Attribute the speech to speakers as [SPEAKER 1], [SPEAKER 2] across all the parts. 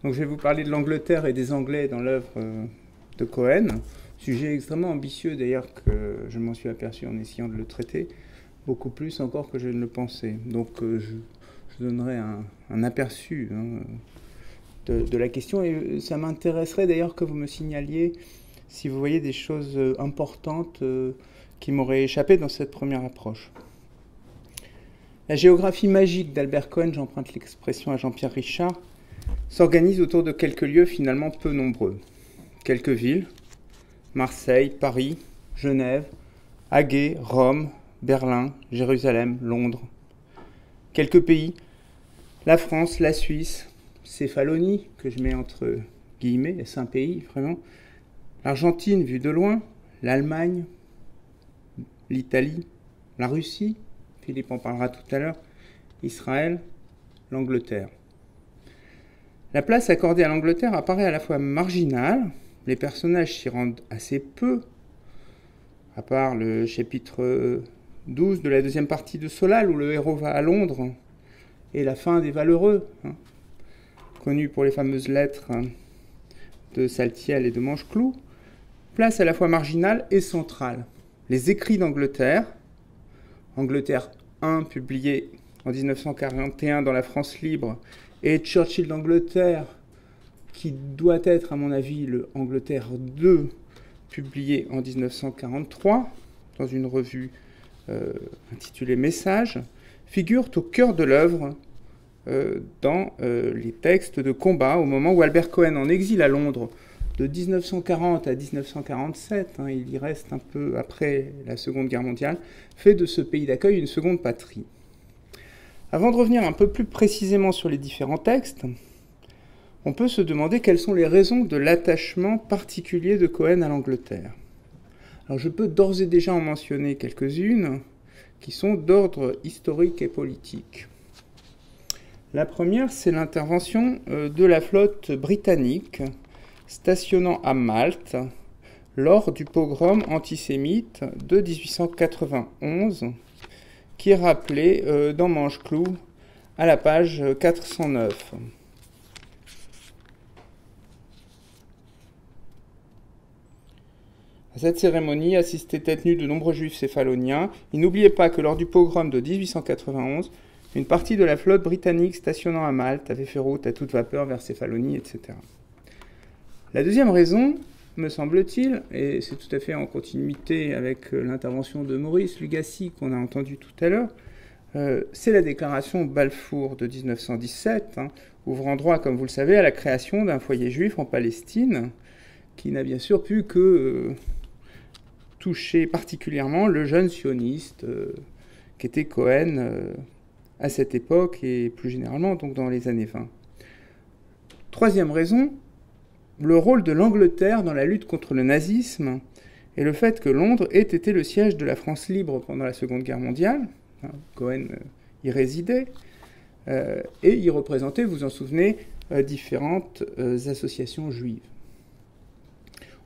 [SPEAKER 1] Donc je vais vous parler de l'Angleterre et des Anglais dans l'œuvre de Cohen. Sujet extrêmement ambitieux d'ailleurs que je m'en suis aperçu en essayant de le traiter, beaucoup plus encore que je ne le pensais. Donc je donnerai un aperçu de la question et ça m'intéresserait d'ailleurs que vous me signaliez si vous voyez des choses importantes qui m'auraient échappé dans cette première approche. La géographie magique d'Albert Cohen, j'emprunte l'expression à Jean-Pierre Richard, s'organise autour de quelques lieux finalement peu nombreux. Quelques villes, Marseille, Paris, Genève, Hagué, Rome, Berlin, Jérusalem, Londres. Quelques pays, la France, la Suisse, Céphalonie, que je mets entre guillemets, c'est un pays vraiment, l'Argentine vue de loin, l'Allemagne, l'Italie, la Russie, Philippe en parlera tout à l'heure, Israël, l'Angleterre. La place accordée à l'Angleterre apparaît à la fois marginale, les personnages s'y rendent assez peu, à part le chapitre 12 de la deuxième partie de Solal, où le héros va à Londres, et la fin des Valeureux, connue pour les fameuses lettres de Saltiel et de Mancheclou, place à la fois marginale et centrale. Les écrits d'Angleterre, Angleterre 1, publié en 1941 dans la France libre, et Churchill d'Angleterre, qui doit être, à mon avis, le Angleterre 2, publié en 1943, dans une revue intitulée Messages, figurent au cœur de l'œuvre dans les textes de combat, au moment où Albert Cohen, en exil à Londres, de 1940 à 1947, il y reste un peu après la Seconde Guerre mondiale, fait de ce pays d'accueil une seconde patrie. Avant de revenir un peu plus précisément sur les différents textes, on peut se demander quelles sont les raisons de l'attachement particulier de Cohen à l'Angleterre. Alors je peux d'ores et déjà en mentionner quelques-unes qui sont d'ordre historique et politique. La première, c'est l'intervention de la flotte britannique stationnant à Malte lors du pogrom antisémite de 1891, qui est rappelé dans Mancheclou à la page 409. À cette cérémonie assistaient tête nue de nombreux juifs céphaloniens. Et n'oubliez pas que lors du pogrom de 1891, une partie de la flotte britannique stationnant à Malte avait fait route à toute vapeur vers Céphalonie, etc. La deuxième raison, me semble-t-il, et c'est tout à fait en continuité avec l'intervention de Maurice Lugassi qu'on a entendu tout à l'heure, c'est la déclaration Balfour de 1917, ouvrant droit, comme vous le savez, à la création d'un foyer juif en Palestine, qui n'a bien sûr pu que toucher particulièrement le jeune sioniste qu'était Cohen à cette époque et plus généralement donc dans les années 20. Troisième raison, le rôle de l'Angleterre dans la lutte contre le nazisme et le fait que Londres ait été le siège de la France libre pendant la Seconde Guerre mondiale. Cohen y résidait et y représentait, vous en souvenez, différentes associations juives.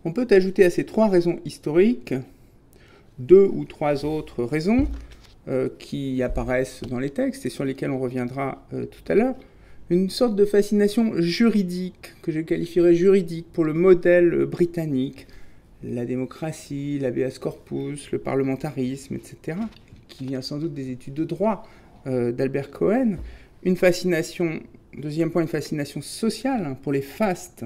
[SPEAKER 1] On peut ajouter à ces trois raisons historiques deux ou trois autres raisons qui apparaissent dans les textes et sur lesquelles on reviendra tout à l'heure. Une sorte de fascination juridique, que je qualifierais juridique, pour le modèle britannique, la démocratie, l'habeas corpus, le parlementarisme, etc., qui vient sans doute des études de droit d'Albert Cohen. Une fascination, deuxième point, une fascination sociale pour les fastes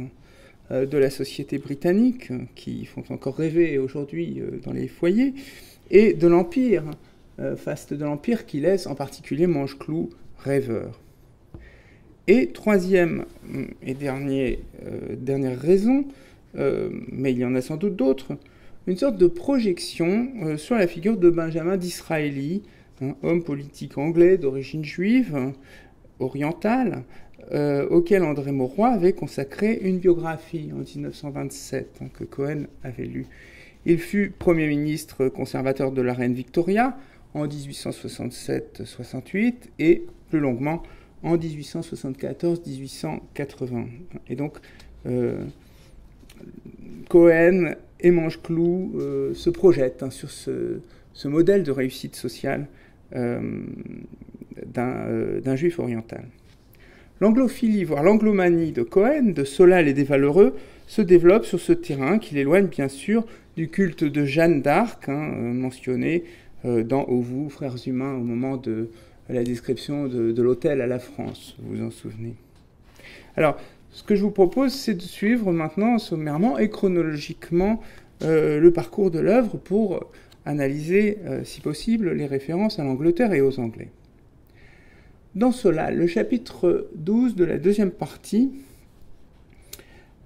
[SPEAKER 1] de la société britannique, qui font encore rêver aujourd'hui dans les foyers, et de l'Empire, faste de l'Empire qui laisse en particulier Mancheclou rêveur. Et troisième et dernière raison, mais il y en a sans doute d'autres, une sorte de projection sur la figure de Benjamin Disraeli, homme politique anglais d'origine juive, orientale, auquel André Mauroy avait consacré une biographie en 1927, que Cohen avait lue. Il fut Premier ministre conservateur de la reine Victoria en 1867-68 et plus longuement en 1874-1880. Et donc, Cohen et Mancheclou se projettent sur ce modèle de réussite sociale d'un juif oriental. L'anglophilie, voire l'anglomanie de Cohen, de Solal et des Valeureux, se développe sur ce terrain qui l'éloigne bien sûr du culte de Jeanne d'Arc, mentionné dans Ô vous, frères humains, au moment de la description de l'autel à la France, vous vous en souvenez. Alors, ce que je vous propose, c'est de suivre maintenant sommairement et chronologiquement le parcours de l'œuvre pour analyser, si possible, les références à l'Angleterre et aux Anglais. Dans cela, le chapitre 12 de la deuxième partie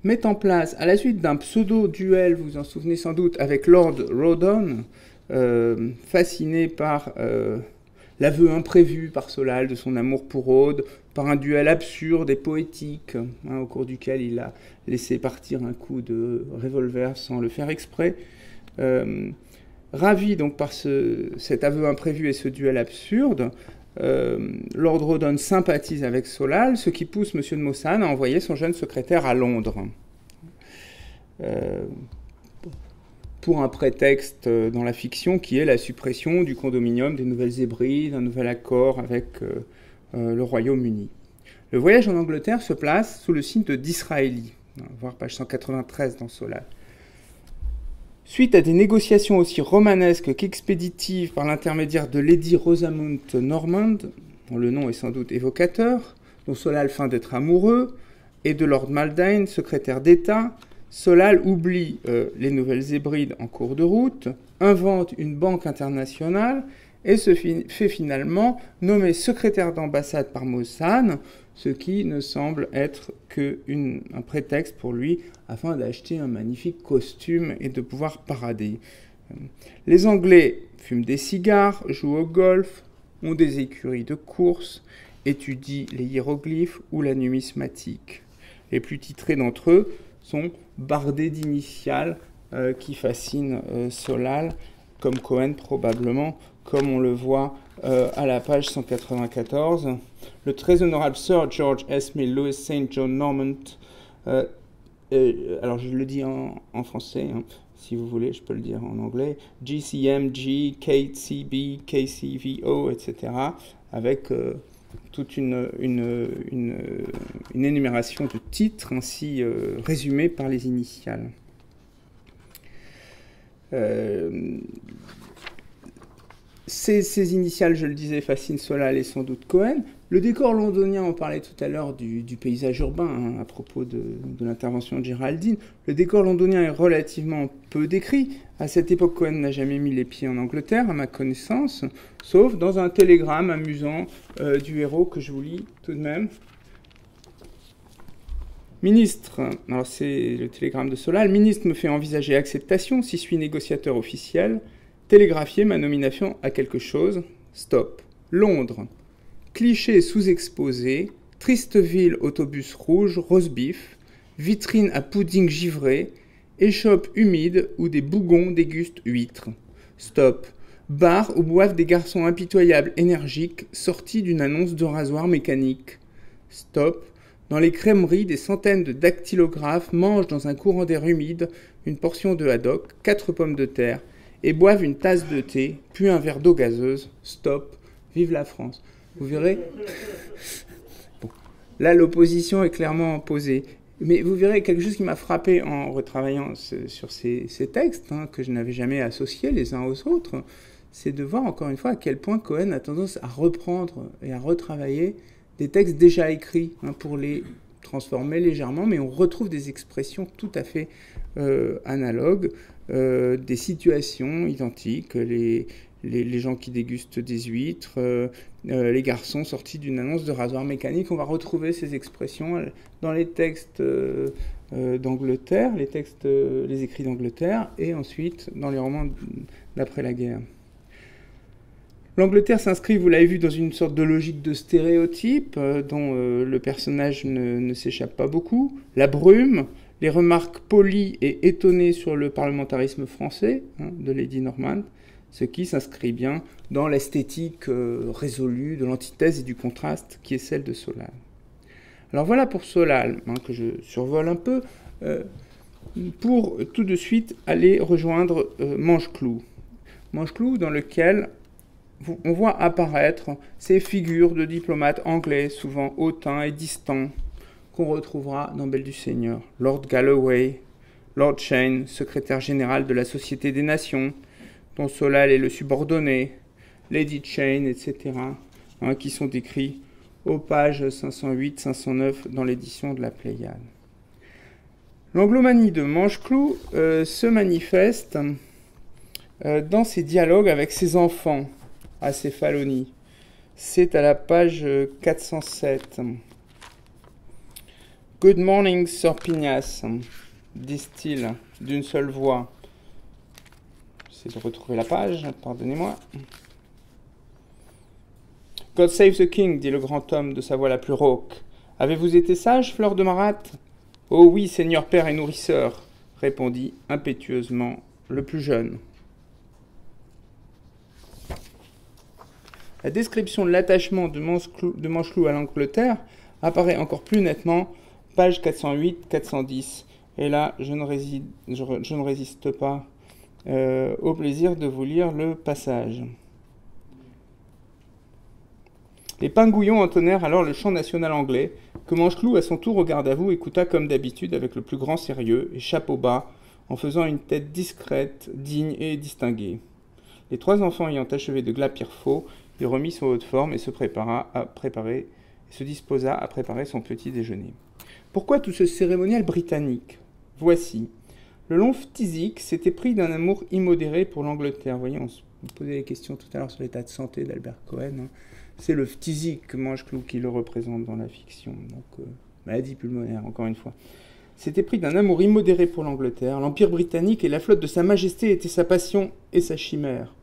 [SPEAKER 1] met en place, à la suite d'un pseudo-duel, vous vous en souvenez sans doute, avec Lord Rawdon, fasciné par l'aveu imprévu par Solal de son amour pour Aude, par un duel absurde et poétique, au cours duquel il a laissé partir un coup de revolver sans le faire exprès. Ravi donc par cet aveu imprévu et ce duel absurde, Lord Rawdon sympathise avec Solal, ce qui pousse M. de Maussanne à envoyer son jeune secrétaire à Londres. Pour un prétexte dans la fiction qui est la suppression du condominium des Nouvelles-Hébrides, un nouvel accord avec le Royaume-Uni. Le voyage en Angleterre se place sous le signe de Disraeli, voir page 193 dans Solal. Suite à des négociations aussi romanesques qu'expéditives par l'intermédiaire de Lady Rosamund Normand, dont le nom est sans doute évocateur, dont Solal feint d'être amoureux, et de Lord Maldane, secrétaire d'État, Solal oublie les Nouvelles-Hébrides en cours de route, invente une banque internationale et se fait finalement nommer secrétaire d'ambassade par Maussanne, ce qui ne semble être qu'un prétexte pour lui afin d'acheter un magnifique costume et de pouvoir parader. Les Anglais fument des cigares, jouent au golf, ont des écuries de course, étudient les hiéroglyphes ou la numismatique. Les plus titrés d'entre eux sont bardés d'initiales qui fascinent Solal, comme Cohen probablement, comme on le voit à la page 194. Le très honorable Sir George S. Mill Lewis St. John Normand, alors je le dis en français, si vous voulez, je peux le dire en anglais, GCMG, KCB, KCVO, etc., avec toute une énumération de titres ainsi résumés par les initiales. Ces initiales, je le disais, fascinent Solal et sans doute Cohen. Le décor londonien, on parlait tout à l'heure du paysage urbain, à propos de l'intervention de Géraldine. Le décor londonien est relativement peu décrit. À cette époque, Cohen n'a jamais mis les pieds en Angleterre, à ma connaissance, sauf dans un télégramme amusant du héros que je vous lis tout de même. Ministre, alors c'est le télégramme de Solal, ministre me fait envisager acceptation si suis négociateur officiel. Télégraphier ma nomination à quelque chose. Stop. Londres. Cliché sous-exposé. Triste ville, autobus rouge, roast-beef. Vitrine à pudding givré. Échoppe humide où des bougons dégustent huîtres. Stop. Bar où boivent des garçons impitoyables, énergiques, sortis d'une annonce de rasoir mécanique. Stop. Dans les crèmeries, des centaines de dactylographes mangent dans un courant d'air humide une portion de haddock, 4 pommes de terre, et boivent une tasse de thé, puis un verre d'eau gazeuse. Stop. Vive la France. Vous verrez. Bon. Là, l'opposition est clairement posée. Mais vous verrez quelque chose qui m'a frappé en retravaillant sur ces textes, que je n'avais jamais associés les uns aux autres, c'est de voir encore une fois à quel point Cohen a tendance à reprendre et à retravailler des textes déjà écrits pour les transformer légèrement, mais on retrouve des expressions tout à fait analogues, des situations identiques, les gens qui dégustent des huîtres, les garçons sortis d'une annonce de rasoir mécanique. On va retrouver ces expressions dans les textes d'Angleterre, les écrits d'Angleterre, et ensuite dans les romans d'après la guerre. L'Angleterre s'inscrit, vous l'avez vu, dans une sorte de logique de stéréotype dont le personnage ne s'échappe pas beaucoup. La brume, les remarques polies et étonnées sur le parlementarisme français de Lady Normand, ce qui s'inscrit bien dans l'esthétique résolue de l'antithèse et du contraste qui est celle de Solal. Alors voilà pour Solal, que je survole un peu, pour tout de suite aller rejoindre Mancheclou. Mancheclou dans lequel on voit apparaître ces figures de diplomates anglais, souvent hautains et distants, qu'on retrouvera dans Belle du Seigneur. Lord Galloway, Lord Cheyne, secrétaire général de la Société des Nations, dont Solal est le subordonné, Lady Cheyne, etc., qui sont décrits aux pages 508-509 dans l'édition de la Pléiade. L'anglomanie de Mancheclou se manifeste dans ses dialogues avec ses enfants à Céphalonie. C'est à la page 407. « Good morning, Sir Pignas », disent-ils d'une seule voix. J'essaie de retrouver la page, pardonnez-moi. « God save the king », dit le grand homme de sa voix la plus rauque. « Avez-vous été sage, Fleur de Marat ?»« Oh oui, seigneur père et nourrisseur », répondit impétueusement le plus jeune. La description de l'attachement de Mancheclou à l'Angleterre apparaît encore plus nettement, page 408-410. Et là, je ne résiste pas au plaisir de vous lire le passage. Les pingouillons entonnèrent alors le chant national anglais, que Mancheclou, à son tour au garde-à-vous, écouta comme d'habitude avec le plus grand sérieux et chapeau bas, en faisant une tête discrète, digne et distinguée. Les trois enfants ayant achevé de glapir faux, il remit son haut de forme et se disposa à préparer son petit déjeuner. Pourquoi tout ce cérémonial britannique? Voici. Le long phthisique s'était pris d'un amour immodéré pour l'Angleterre. Vous voyez, on se posait des questions tout à l'heure sur l'état de santé d'Albert Cohen. C'est le phthisique, Mancheclou, qui le représente dans la fiction. Donc, maladie pulmonaire, encore une fois. S'était pris d'un amour immodéré pour l'Angleterre. L'Empire britannique et la flotte de Sa Majesté étaient sa passion et sa chimère.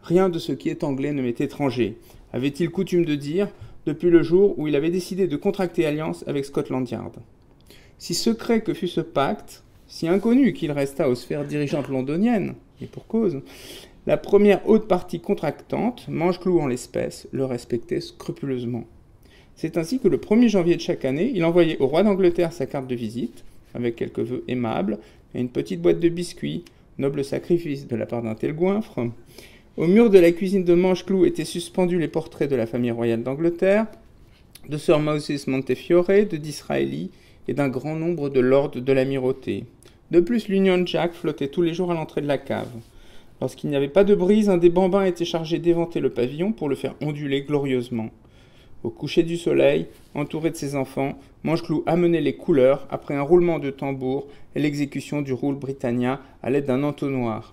[SPEAKER 1] Rien de ce qui est anglais ne m'est étranger, avait-il coutume de dire, depuis le jour où il avait décidé de contracter alliance avec Scotland Yard. Si secret que fût ce pacte, si inconnu qu'il resta aux sphères dirigeantes londoniennes, et pour cause, la première haute partie contractante, Mancheclou en l'espèce, le respectait scrupuleusement. C'est ainsi que le 1er janvier de chaque année, il envoyait au roi d'Angleterre sa carte de visite, avec quelques vœux aimables, et une petite boîte de biscuits, noble sacrifice de la part d'un tel goinfre. Au mur de la cuisine de Mancheclou étaient suspendus les portraits de la famille royale d'Angleterre, de Sir Moses Montefiore, de Disraeli et d'un grand nombre de lords de l'amirauté. De plus, l'Union Jack flottait tous les jours à l'entrée de la cave. Lorsqu'il n'y avait pas de brise, un des bambins était chargé d'éventer le pavillon pour le faire onduler glorieusement. Au coucher du soleil, entouré de ses enfants, Mancheclou amenait les couleurs après un roulement de tambour et l'exécution du Rule Britannia à l'aide d'un entonnoir.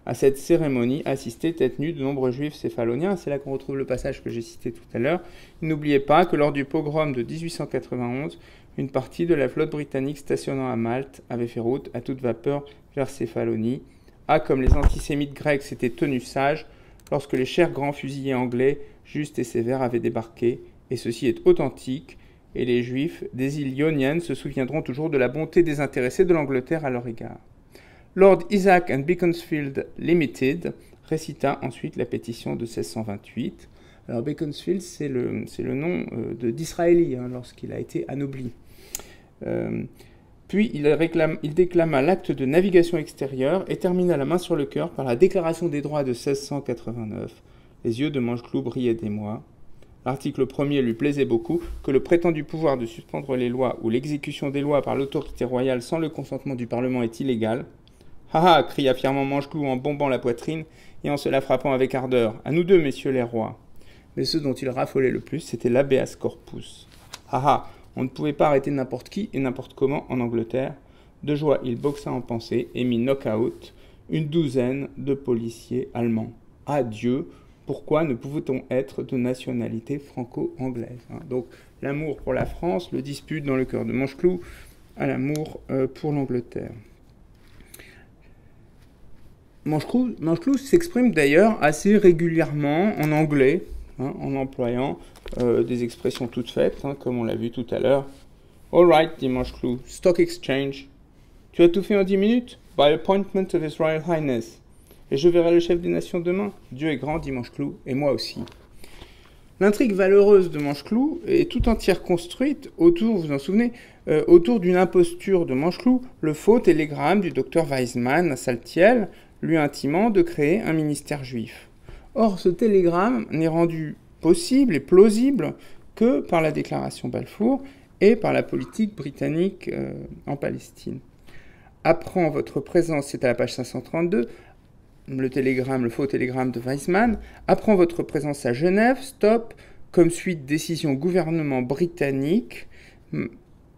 [SPEAKER 1] À cette cérémonie assistaient tête nue de nombreux juifs céphaloniens. C'est là qu'on retrouve le passage que j'ai cité tout à l'heure. N'oubliez pas que lors du pogrom de 1891, une partie de la flotte britannique stationnant à Malte avait fait route à toute vapeur vers Céphalonie. Comme les antisémites grecs s'étaient tenus sages lorsque les chers grands fusiliers anglais, justes et sévères, avaient débarqué, et ceci est authentique, et les juifs des îles Ioniennes se souviendront toujours de la bonté désintéressée de l'Angleterre à leur égard. Lord Isaac and Beaconsfield Limited récita ensuite la pétition de 1628. Alors Beaconsfield, c'est le nom de Disraeli lorsqu'il a été anobli. Puis il déclama l'acte de navigation extérieure et termina la main sur le cœur par la déclaration des droits de 1689. Les yeux de Mancheclou brillaient d'émoi. L'article 1er lui plaisait beaucoup, que le prétendu pouvoir de suspendre les lois ou l'exécution des lois par l'autorité royale sans le consentement du Parlement est illégal. « Ha ha !» cria fièrement Mancheclou en bombant la poitrine et en se la frappant avec ardeur. « À nous deux, messieurs les rois !» Mais ceux dont il raffolait le plus, c'était l'habeas corpus. « Ha ha ! On ne pouvait pas arrêter n'importe qui et n'importe comment en Angleterre. » De joie, il boxa en pensée et mit knock-out une douzaine de policiers allemands. Adieu ! Pourquoi ne pouvait-on être de nationalité franco-anglaise ? Donc l'amour pour la France le dispute dans le cœur de Mancheclou à l'amour pour l'Angleterre. Mancheclou s'exprime d'ailleurs assez régulièrement en anglais, en employant des expressions toutes faites, comme on l'a vu tout à l'heure. « All right », dit Mancheclou, « Stock Exchange. Tu as tout fait en 10 minutes ? By appointment of His Royal Highness. Et je verrai le chef des nations demain. Dieu est grand, dit Mancheclou, et moi aussi. » L'intrigue valeureuse de Mancheclou est tout entière construite autour, vous vous en souvenez, autour d'une imposture de Mancheclou, le faux télégramme du docteur Weizmann à Saltiel, lui intimant de créer un ministère juif. Or, ce télégramme n'est rendu possible et plausible que par la déclaration Balfour et par la politique britannique en Palestine. Apprend votre présence, c'est à la page 532, le faux télégramme de Weizmann, apprend votre présence à Genève, stop, comme suite décision gouvernement britannique,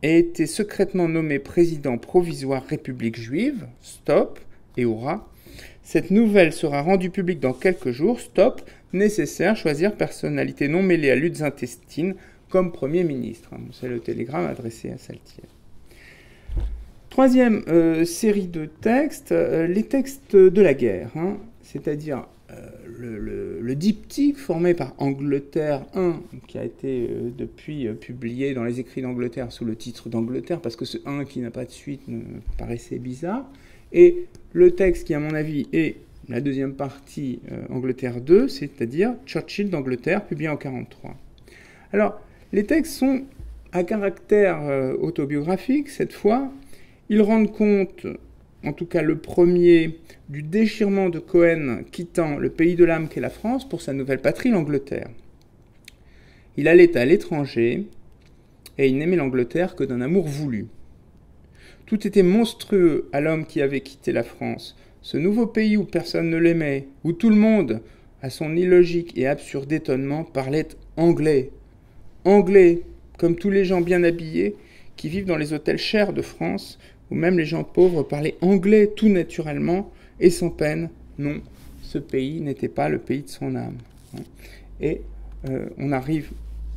[SPEAKER 1] et été secrètement nommé président provisoire République juive, stop, et hurrah. Cette nouvelle sera rendue publique dans quelques jours, stop, nécessaire, choisir personnalité non mêlée à luttes intestines comme Premier ministre. C'est le télégramme adressé à Saltiel. Troisième série de textes, les textes de la guerre, c'est-à-dire le diptyque formé par Angleterre 1, qui a été depuis publié dans les écrits d'Angleterre sous le titre d'Angleterre, parce que ce 1 qui n'a pas de suite me paraissait bizarre, et le texte qui, à mon avis, est la deuxième partie Angleterre 2, c'est-à-dire Churchill d'Angleterre, publié en 1943. Alors, les textes sont à caractère autobiographique, cette fois. Ils rendent compte, en tout cas le premier, du déchirement de Cohen quittant le pays de l'âme qu'est la France pour sa nouvelle patrie, l'Angleterre. Il allait à l'étranger et il n'aimait l'Angleterre que d'un amour voulu. Tout était monstrueux à l'homme qui avait quitté la France. Ce nouveau pays où personne ne l'aimait, où tout le monde, à son illogique et absurde étonnement, parlait anglais. Anglais, comme tous les gens bien habillés qui vivent dans les hôtels chers de France, où même les gens pauvres parlaient anglais tout naturellement et sans peine. Non, ce pays n'était pas le pays de son âme. Et on arrive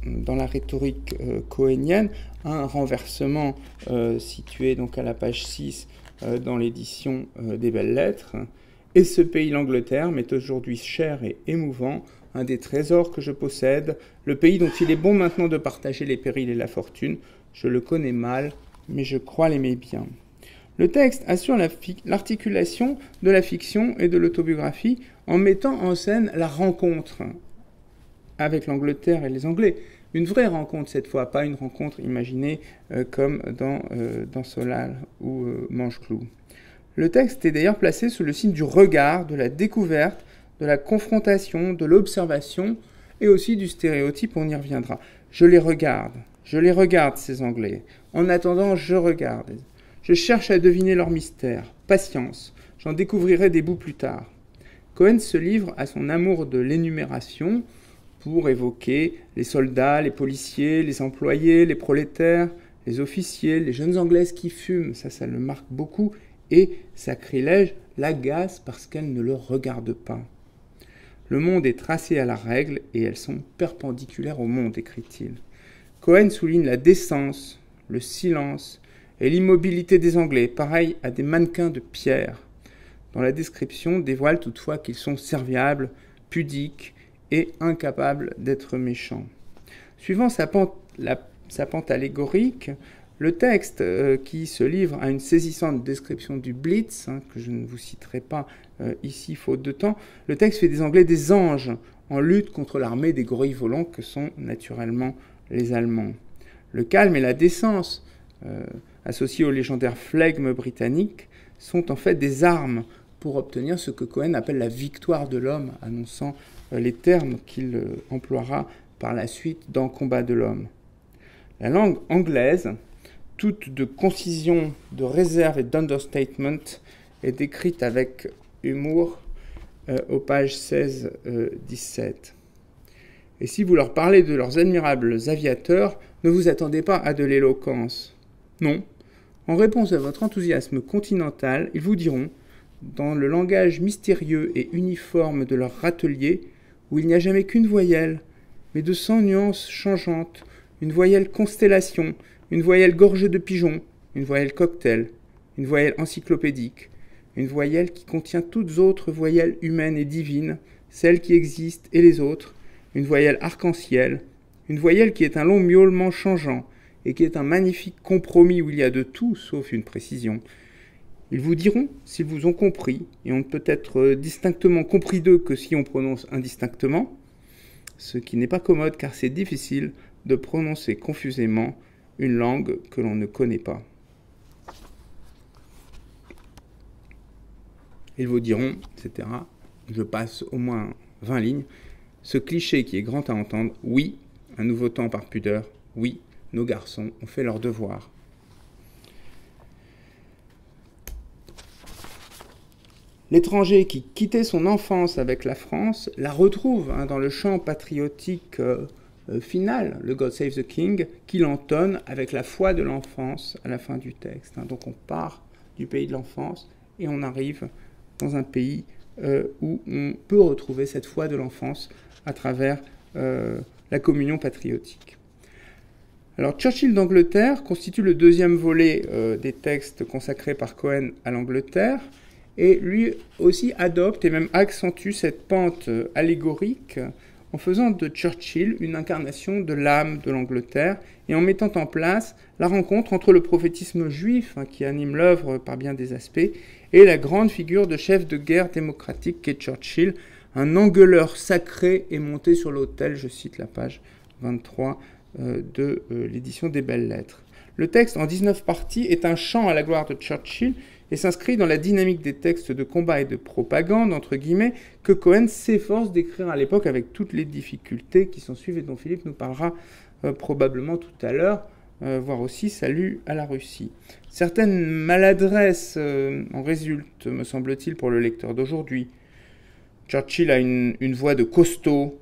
[SPEAKER 1] dans la rhétorique cohénienne à un renversement situé donc à la page 6 dans l'édition des Belles Lettres. Et ce pays, l'Angleterre, m'est aujourd'hui cher et émouvant, un des trésors que je possède, le pays dont il est bon maintenant de partager les périls et la fortune. Je le connais mal, mais je crois l'aimer bien. Le texte assure l'articulation de la fiction et de l'autobiographie en mettant en scène la rencontre avec l'Angleterre et les Anglais. Une vraie rencontre cette fois, pas une rencontre imaginée comme dans Solal ou Mancheclou. Le texte est d'ailleurs placé sous le signe du regard, de la découverte, de la confrontation, de l'observation et aussi du stéréotype, on y reviendra. Je les regarde, ces Anglais. En attendant, je regarde. Je cherche à deviner leur mystère. Patience, j'en découvrirai des bouts plus tard. Cohen se livre à son amour de l'énumération pour évoquer les soldats, les policiers, les employés, les prolétaires, les officiers, les jeunes Anglaises qui fument, ça le marque beaucoup, et, sacrilège, l'agace parce qu'elles ne le regardent pas. Le monde est tracé à la règle et elles sont perpendiculaires au monde, écrit-il. Cohen souligne la décence, le silence et l'immobilité des Anglais, pareil à des mannequins de pierre. Dans la description, dévoile toutefois qu'ils sont serviables, pudiques et incapables d'être méchants. Suivant sa pente allégorique, le texte qui se livre à une saisissante description du Blitz, que je ne vous citerai pas ici faute de temps, le texte fait des Anglais des anges en lutte contre l'armée des gorilles volants que sont naturellement les Allemands. Le calme et la décence, associés au légendaire flegme britannique, sont en fait des armes pour obtenir ce que Cohen appelle la victoire de l'homme, annonçant les termes qu'il emploiera par la suite dans Combat de l'homme. La langue anglaise, toute de concision, de réserve et d'understatement, est décrite avec humour aux pages 16-17. Et si vous leur parlez de leurs admirables aviateurs, ne vous attendez pas à de l'éloquence. Non. En réponse à votre enthousiasme continental, ils vous diront, dans le langage mystérieux et uniforme de leur râtelier, où il n'y a jamais qu'une voyelle, mais de 100 nuances changeantes, une voyelle constellation, une voyelle gorge de pigeon, une voyelle cocktail, une voyelle encyclopédique, une voyelle qui contient toutes autres voyelles humaines et divines, celles qui existent et les autres, une voyelle arc-en-ciel, une voyelle qui est un long miaulement changeant et qui est un magnifique compromis où il y a de tout sauf une précision. Ils vous diront s'ils vous ont compris, et on ne peut être distinctement compris d'eux que si on prononce indistinctement, ce qui n'est pas commode car c'est difficile de prononcer confusément une langue que l'on ne connaît pas. Ils vous diront, etc. Je passe au moins 20 lignes, ce cliché qui est grand à entendre, oui, un nouveau temps par pudeur, oui, nos garçons ont fait leur devoir. L'étranger qui quittait son enfance avec la France la retrouve dans le chant patriotique final, le God Save the King, qu'il entonne avec la foi de l'enfance à la fin du texte. Donc on part du pays de l'enfance et on arrive dans un pays où on peut retrouver cette foi de l'enfance à travers la communion patriotique. Alors Churchill d'Angleterre constitue le deuxième volet des textes consacrés par Cohen à l'Angleterre, et lui aussi adopte et même accentue cette pente allégorique en faisant de Churchill une incarnation de l'âme de l'Angleterre et en mettant en place la rencontre entre le prophétisme juif, qui anime l'œuvre par bien des aspects, et la grande figure de chef de guerre démocratique qu'est Churchill, un engueuleur sacré et monté sur l'autel, je cite la page 23 de l'édition des Belles Lettres. Le texte, en 19 parties, est un chant à la gloire de Churchill et s'inscrit dans la dynamique des textes de combat et de propagande, entre guillemets, que Cohen s'efforce d'écrire à l'époque avec toutes les difficultés qui s'en suivent et dont Philippe nous parlera probablement tout à l'heure, voire aussi Salut à la Russie. Certaines maladresses en résultent, me semble-t-il, pour le lecteur d'aujourd'hui. Churchill a une voix de costaud.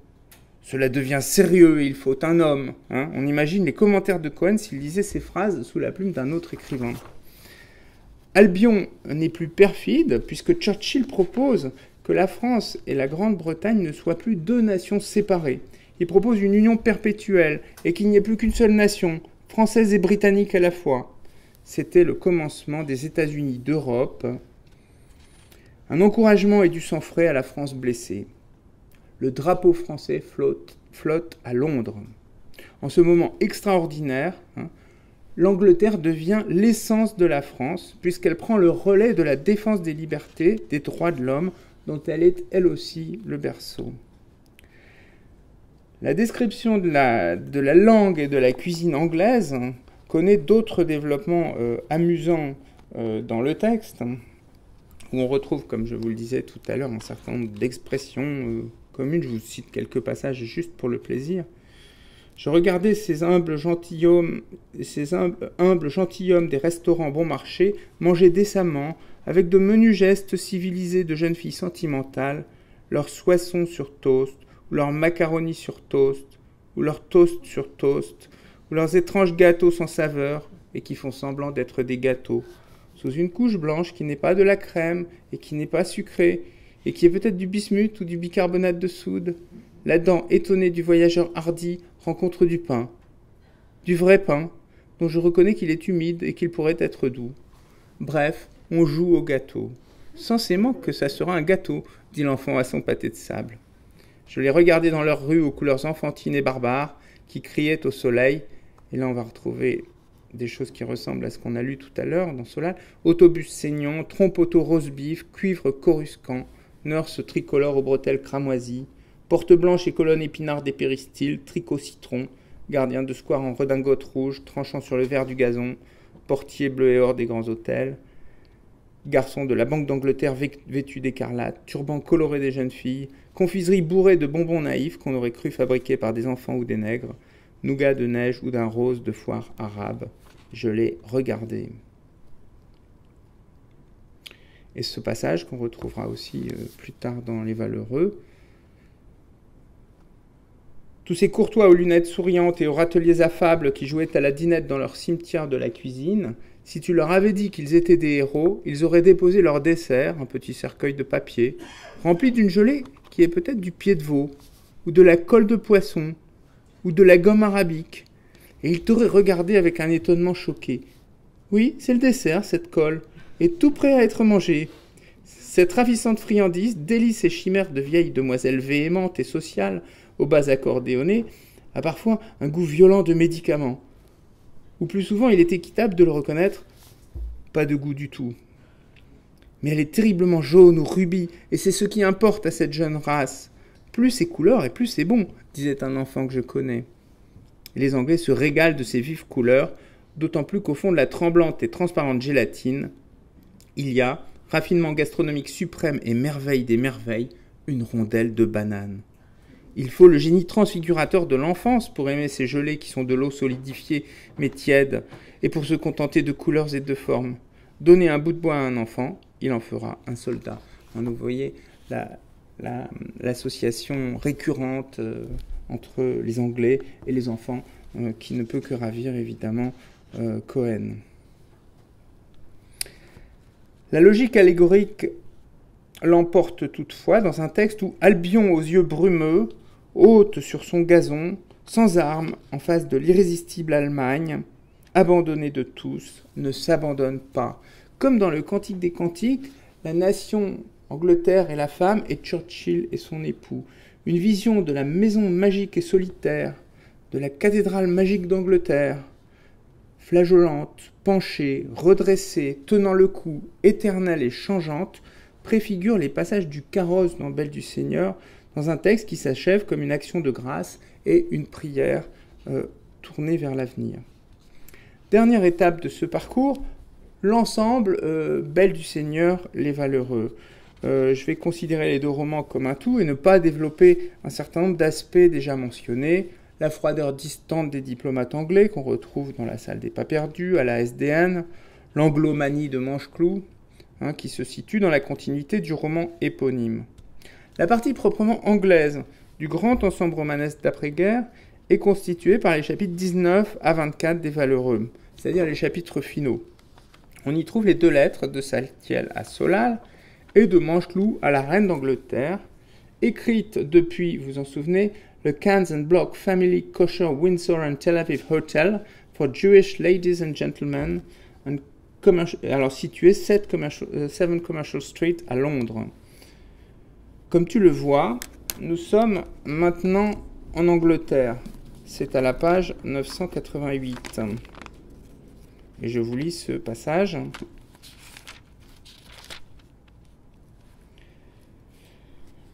[SPEAKER 1] Cela devient sérieux, il faut un homme. On imagine les commentaires de Cohen s'il lisait ces phrases sous la plume d'un autre écrivain. Albion n'est plus perfide, puisque Churchill propose que la France et la Grande-Bretagne ne soient plus deux nations séparées. Il propose une union perpétuelle et qu'il n'y ait plus qu'une seule nation, française et britannique à la fois. C'était le commencement des États-Unis d'Europe, un encouragement et du sang frais à la France blessée. Le drapeau français flotte à Londres. En ce moment extraordinaire, l'Angleterre devient l'essence de la France, puisqu'elle prend le relais de la défense des libertés, des droits de l'homme, dont elle est elle aussi le berceau. La description de la langue et de la cuisine anglaise connaît d'autres développements amusants dans le texte, où on retrouve, comme je vous le disais tout à l'heure, un certain nombre d'expressions communes. Je vous cite quelques passages juste pour le plaisir. Je regardais ces humbles gentilshommes des restaurants bon marché manger décemment, avec de menus gestes civilisés de jeunes filles sentimentales, leurs soissons sur toast, ou leurs macaronis sur toast, ou leurs toasts sur toast, ou leurs étranges gâteaux sans saveur, et qui font semblant d'être des gâteaux, sous une couche blanche qui n'est pas de la crème, et qui n'est pas sucrée, et qui est peut-être du bismuth ou du bicarbonate de soude. La dent étonnée du voyageur hardi rencontre du pain. Du vrai pain, dont je reconnais qu'il est humide et qu'il pourrait être doux. Bref, on joue au gâteau. Censément que ça sera un gâteau, dit l'enfant à son pâté de sable. Je les regardais dans leurs rues aux couleurs enfantines et barbares, qui criaient au soleil, et là on va retrouver des choses qui ressemblent à ce qu'on a lu tout à l'heure dans Solal. Autobus saignant, trompe-auto rose-bif, cuivre coruscant, nurse tricolore aux bretelles cramoisies, porte blanche et colonne épinard des péristyles, tricot citron, gardien de square en redingote rouge, tranchant sur le verre du gazon, portier bleu et or des grands hôtels, garçon de la Banque d'Angleterre vêtu d'écarlate, turban coloré des jeunes filles, confiserie bourrée de bonbons naïfs qu'on aurait cru fabriqués par des enfants ou des nègres, nougat de neige ou d'un rose de foire arabe. Je l'ai regardé. Et ce passage qu'on retrouvera aussi plus tard dans Les Valeureux. Tous ces courtois aux lunettes souriantes et aux râteliers affables qui jouaient à la dinette dans leur cimetière de la cuisine, si tu leur avais dit qu'ils étaient des héros, ils auraient déposé leur dessert, un petit cercueil de papier, rempli d'une gelée qui est peut-être du pied de veau, ou de la colle de poisson, ou de la gomme arabique, et ils t'auraient regardé avec un étonnement choqué. Oui, c'est le dessert, cette colle, et tout prêt à être mangé. Cette ravissante friandise, délice et chimère de vieilles demoiselles véhémentes et sociales, aux bas accordéonnés, a parfois un goût violent de médicament. Ou plus souvent, il est équitable de le reconnaître, pas de goût du tout. Mais elle est terriblement jaune ou rubis, et c'est ce qui importe à cette jeune race. Plus c'est couleur et plus c'est bon, disait un enfant que je connais. Et les Anglais se régalent de ces vives couleurs, d'autant plus qu'au fond de la tremblante et transparente gélatine, il y a, raffinement gastronomique suprême et merveille des merveilles, une rondelle de banane. Il faut le génie transfigurateur de l'enfance pour aimer ces gelées qui sont de l'eau solidifiée mais tiède, et pour se contenter de couleurs et de formes. Donner un bout de bois à un enfant, il en fera un soldat. Vous voyez l'association récurrente entre les Anglais et les enfants qui ne peut que ravir évidemment Cohen. La logique allégorique l'emporte toutefois dans un texte où Albion aux yeux brumeux, haute sur son gazon, sans armes, en face de l'irrésistible Allemagne, abandonnée de tous, ne s'abandonne pas. Comme dans le Cantique des Cantiques, la nation Angleterre et la femme et Churchill et son époux. Une vision de la maison magique et solitaire, de la cathédrale magique d'Angleterre, flageolante, penchée, redressée, tenant le coup, éternelle et changeante, préfigure les passages du carrosse dans Belle du Seigneur, dans un texte qui s'achève comme une action de grâce et une prière tournée vers l'avenir. Dernière étape de ce parcours, l'ensemble Belle du Seigneur, les Valeureux. Je vais considérer les deux romans comme un tout et ne pas développer un certain nombre d'aspects déjà mentionnés. La froideur distante des diplomates anglais qu'on retrouve dans La Salle des Pas Perdus, à la SDN, l'anglomanie de Mancheclou, qui se situe dans la continuité du roman éponyme. La partie proprement anglaise du grand ensemble romanesque d'après-guerre est constituée par les chapitres 19 à 24 des Valeureux, c'est-à-dire les chapitres finaux. On y trouve les deux lettres de Saltiel à Solal et de Mancheclou à la reine d'Angleterre, écrites depuis, vous en souvenez, le Cans and Block Family Kosher Windsor and Tel Aviv Hotel for Jewish Ladies and Gentlemen, alors situé 7 Commercial Street à Londres. Comme tu le vois, nous sommes maintenant en Angleterre. C'est à la page 988. Et je vous lis ce passage.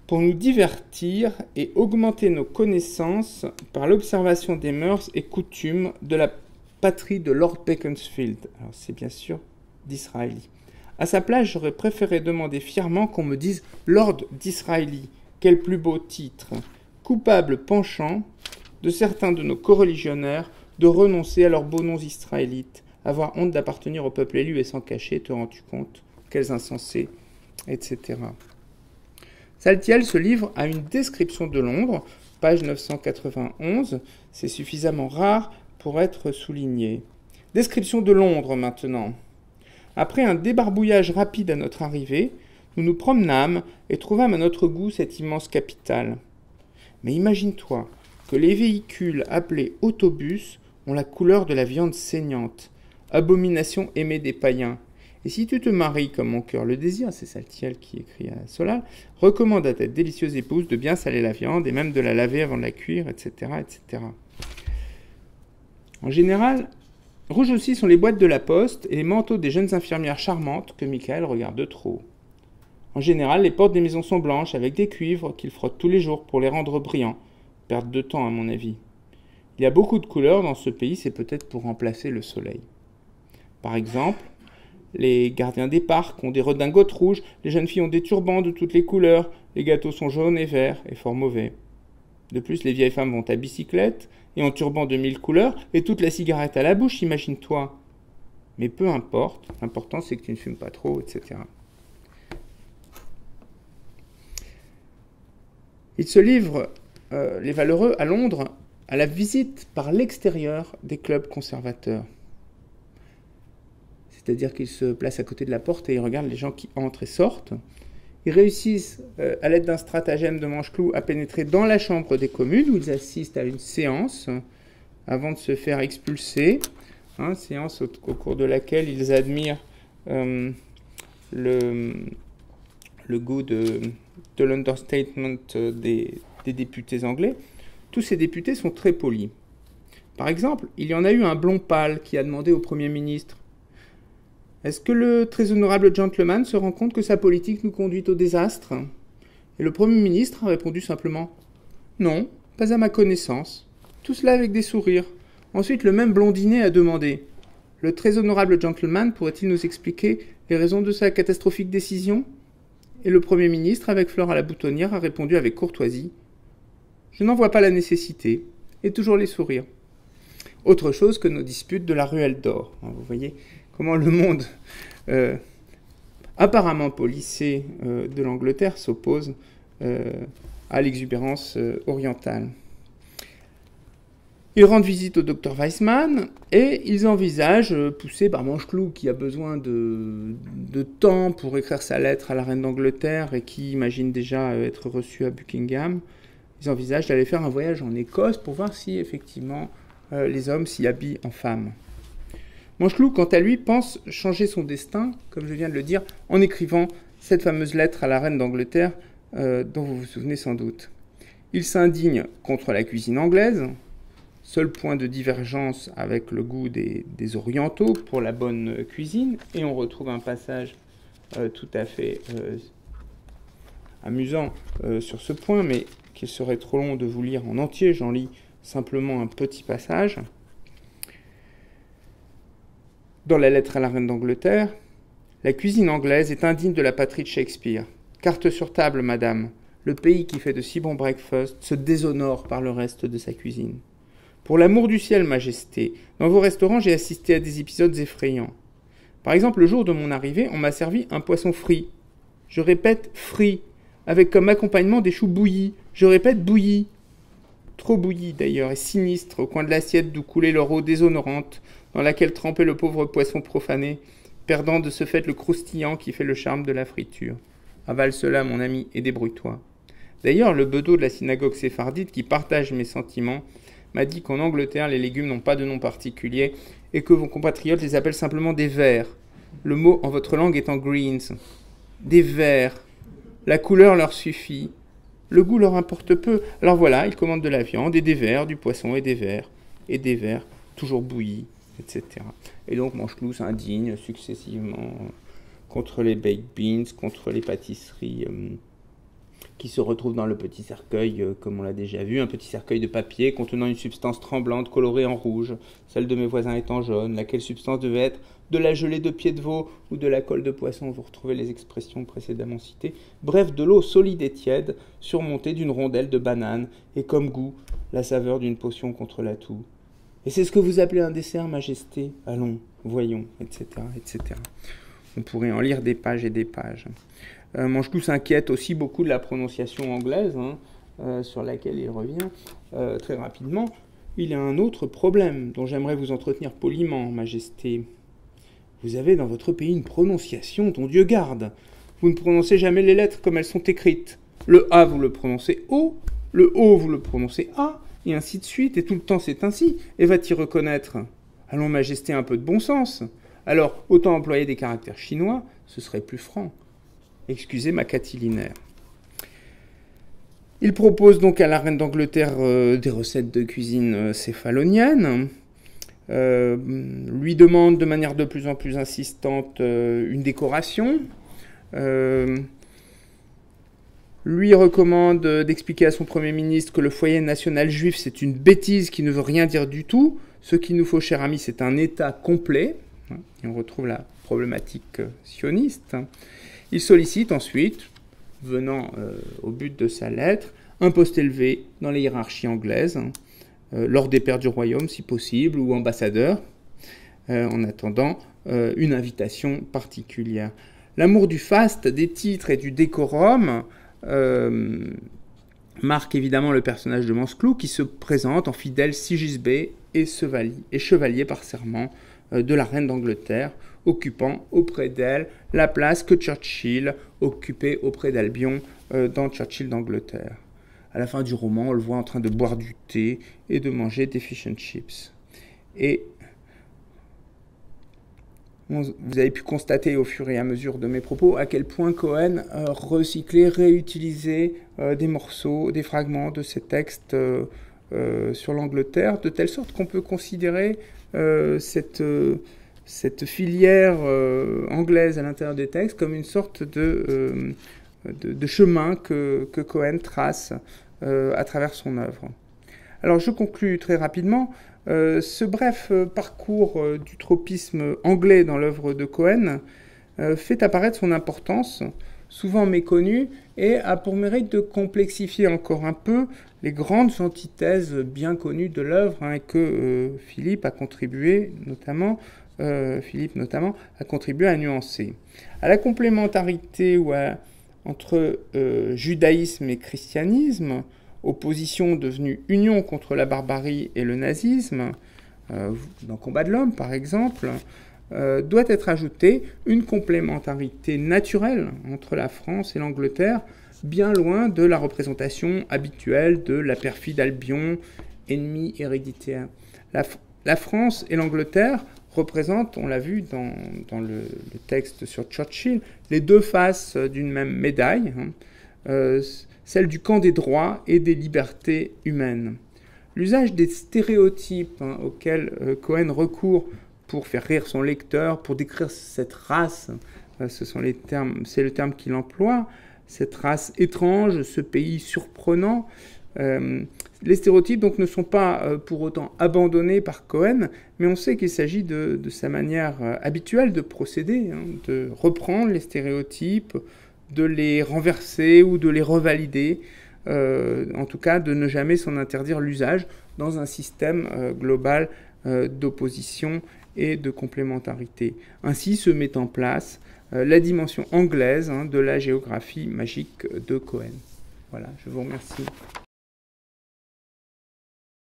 [SPEAKER 1] Pour nous divertir et augmenter nos connaissances par l'observation des mœurs et coutumes de la patrie de Lord Beaconsfield. Alors c'est bien sûr d'Israélie. À sa place, j'aurais préféré demander fièrement qu'on me dise Lord d'Israélie. Quel plus beau titre. Coupable penchant de certains de nos coreligionnaires de renoncer à leurs beaux noms israélites, avoir honte d'appartenir au peuple élu et s'en cacher, te rends-tu compte? Quels insensés, etc. Saltiel se livre à une description de Londres, page 991, c'est suffisamment rare pour être souligné. Description de Londres maintenant. Après un débarbouillage rapide à notre arrivée, nous nous promenâmes et trouvâmes à notre goût cette immense capitale. Mais imagine-toi que les véhicules appelés autobus ont la couleur de la viande saignante, abomination aimée des païens. Et si tu te maries comme mon cœur le désire, c'est Saltiel qui écrit à Solal, recommande à ta délicieuse épouse de bien saler la viande et même de la laver avant de la cuire, etc., etc. En général, rouges aussi sont les boîtes de la poste et les manteaux des jeunes infirmières charmantes que Michael regarde de trop. En général, les portes des maisons sont blanches avec des cuivres qu'il frotte tous les jours pour les rendre brillants. Perte de temps à mon avis. Il y a beaucoup de couleurs dans ce pays, c'est peut-être pour remplacer le soleil. Par exemple, les gardiens des parcs ont des redingotes rouges, les jeunes filles ont des turbans de toutes les couleurs, les gâteaux sont jaunes et verts et fort mauvais. De plus, les vieilles femmes vont à bicyclette et en turban de 1000 couleurs et toute la cigarette à la bouche, imagine-toi. Mais peu importe, l'important c'est que tu ne fumes pas trop, etc. Ils se livrent, les Valeureux, à Londres, à la visite par l'extérieur des clubs conservateurs. C'est-à-dire qu'ils se placent à côté de la porte et ils regardent les gens qui entrent et sortent. Ils réussissent, à l'aide d'un stratagème de Mancheclou, à pénétrer dans la chambre des communes où ils assistent à une séance avant de se faire expulser. Séance au cours de laquelle ils admirent le goût de l'understatement des députés anglais. Tous ces députés sont très polis. Par exemple, il y en a eu un blond pâle qui a demandé au Premier ministre « Est-ce que le très honorable gentleman se rend compte que sa politique nous conduit au désastre ?» Et le Premier ministre a répondu simplement « Non, pas à ma connaissance. » Tout cela avec des sourires. Ensuite, le même blondinet a demandé « Le très honorable gentleman pourrait-il nous expliquer les raisons de sa catastrophique décision ?» et le Premier ministre, avec fleur à la boutonnière, a répondu avec courtoisie « Je n'en vois pas la nécessité », et toujours les sourires. Autre chose que nos disputes de la ruelle d'or. Vous voyez comment le monde apparemment policé de l'Angleterre s'oppose à l'exubérance orientale. Ils rendent visite au docteur Weissman et ils envisagent, poussés par Mancheclou qui a besoin de temps pour écrire sa lettre à la reine d'Angleterre et qui imagine déjà être reçu à Buckingham, ils envisagent d'aller faire un voyage en Écosse pour voir si effectivement les hommes s'y habillent en femmes. Mancheclou, quant à lui, pense changer son destin, comme je viens de le dire, en écrivant cette fameuse lettre à la reine d'Angleterre dont vous vous souvenez sans doute. Il s'indigne contre la cuisine anglaise, seul point de divergence avec le goût des orientaux pour la bonne cuisine, et on retrouve un passage tout à fait amusant sur ce point, mais qu'il serait trop long de vous lire en entier, j'en lis simplement un petit passage. Dans la lettre à la reine d'Angleterre, « La cuisine anglaise est indigne de la patrie de Shakespeare. Carte sur table, madame. Le pays qui fait de si bons breakfasts se déshonore par le reste de sa cuisine. Pour l'amour du ciel, majesté, dans vos restaurants, j'ai assisté à des épisodes effrayants. Par exemple, le jour de mon arrivée, on m'a servi un poisson frit. Je répète frit, avec comme accompagnement des choux bouillis. Je répète bouillis. Trop bouillis d'ailleurs, et sinistre, au coin de l'assiette d'où coulait leur eau déshonorante, dans laquelle trempait le pauvre poisson profané, perdant de ce fait le croustillant qui fait le charme de la friture. Avale cela, mon ami, et débrouille-toi. D'ailleurs, le bedeau de la synagogue séphardite, qui partage mes sentiments, m'a dit qu'en Angleterre, les légumes n'ont pas de nom particulier et que vos compatriotes les appellent simplement des vers. Le mot en votre langue étant greens. Des vers. La couleur leur suffit. Le goût leur importe peu. Alors voilà, ils commandent de la viande et des vers, du poisson et des vers, toujours bouillis, etc. Et donc Mancheclou s'indigne successivement contre les baked beans, contre les pâtisseries qui se retrouvent dans le petit cercueil, comme on l'a déjà vu, un petit cercueil de papier contenant une substance tremblante colorée en rouge, celle de mes voisins étant jaune, laquelle substance devait être de la gelée de pied de veau ou de la colle de poisson, vous retrouvez les expressions précédemment citées, bref, de l'eau solide et tiède, surmontée d'une rondelle de banane, et comme goût, la saveur d'une potion contre la toux. Et c'est ce que vous appelez un dessert, majesté? Allons, voyons, etc., etc. On pourrait en lire des pages et des pages. Mancheclou s'inquiète aussi beaucoup de la prononciation anglaise, sur laquelle il revient très rapidement. Il y a un autre problème dont j'aimerais vous entretenir poliment, majesté. Vous avez dans votre pays une prononciation dont Dieu garde. Vous ne prononcez jamais les lettres comme elles sont écrites. Le A, vous le prononcez O, le O, vous le prononcez A, et ainsi de suite, et tout le temps c'est ainsi. Et va-t-il reconnaître? Allons, majesté, un peu de bon sens. Alors, autant employer des caractères chinois, ce serait plus franc. Excusez ma catilinaire. Il propose donc à la reine d'Angleterre des recettes de cuisine céphalonienne, lui demande de manière de plus en plus insistante une décoration, lui recommande d'expliquer à son Premier ministre que le foyer national juif c'est une bêtise qui ne veut rien dire du tout, ce qu'il nous faut, cher ami, c'est un État complet, et on retrouve la problématique sioniste. Il sollicite ensuite, venant au but de sa lettre, un poste élevé dans les hiérarchies anglaises, lord des pairs du royaume si possible, ou ambassadeur, en attendant une invitation particulière. L'amour du faste, des titres et du décorum marque évidemment le personnage de Mancheclou qui se présente en fidèle Sigisbée et chevalier par serment de la reine d'Angleterre, occupant auprès d'elle la place que Churchill occupait auprès d'Albion dans Churchill d'Angleterre. À la fin du roman, on le voit en train de boire du thé et de manger des fish and chips. Et vous avez pu constater au fur et à mesure de mes propos à quel point Cohen recyclait, réutilisait des morceaux, des fragments de ses textes sur l'Angleterre, de telle sorte qu'on peut considérer cette filière anglaise à l'intérieur des textes comme une sorte de chemin que Cohen trace à travers son œuvre. Alors je conclus très rapidement. Ce bref parcours du tropisme anglais dans l'œuvre de Cohen fait apparaître son importance souvent méconnu et a pour mérite de complexifier encore un peu les grandes antithèses bien connues de l'œuvre, et que Philippe notamment, a contribué à nuancer. À la complémentarité entre judaïsme et christianisme, opposition devenue union contre la barbarie et le nazisme, dans Combat de l'homme par exemple, doit être ajoutée une complémentarité naturelle entre la France et l'Angleterre, bien loin de la représentation habituelle de la perfide Albion, ennemi héréditaire. La France et l'Angleterre représentent, on l'a vu dans le texte sur Churchill, les deux faces d'une même médaille, celle du camp des droits et des libertés humaines. L'usage des stéréotypes auxquels Cohen recourt pour faire rire son lecteur, pour décrire cette race, c'est le terme qu'il emploie, cette race étrange, ce pays surprenant. Les stéréotypes donc ne sont pas pour autant abandonnés par Cohen, mais on sait qu'il s'agit de sa manière habituelle de procéder, de reprendre les stéréotypes, de les renverser ou de les revalider, en tout cas de ne jamais s'en interdire l'usage dans un système global d'opposition et de complémentarité. Ainsi se met en place la dimension anglaise de la géographie magique de Cohen. Voilà, je vous remercie.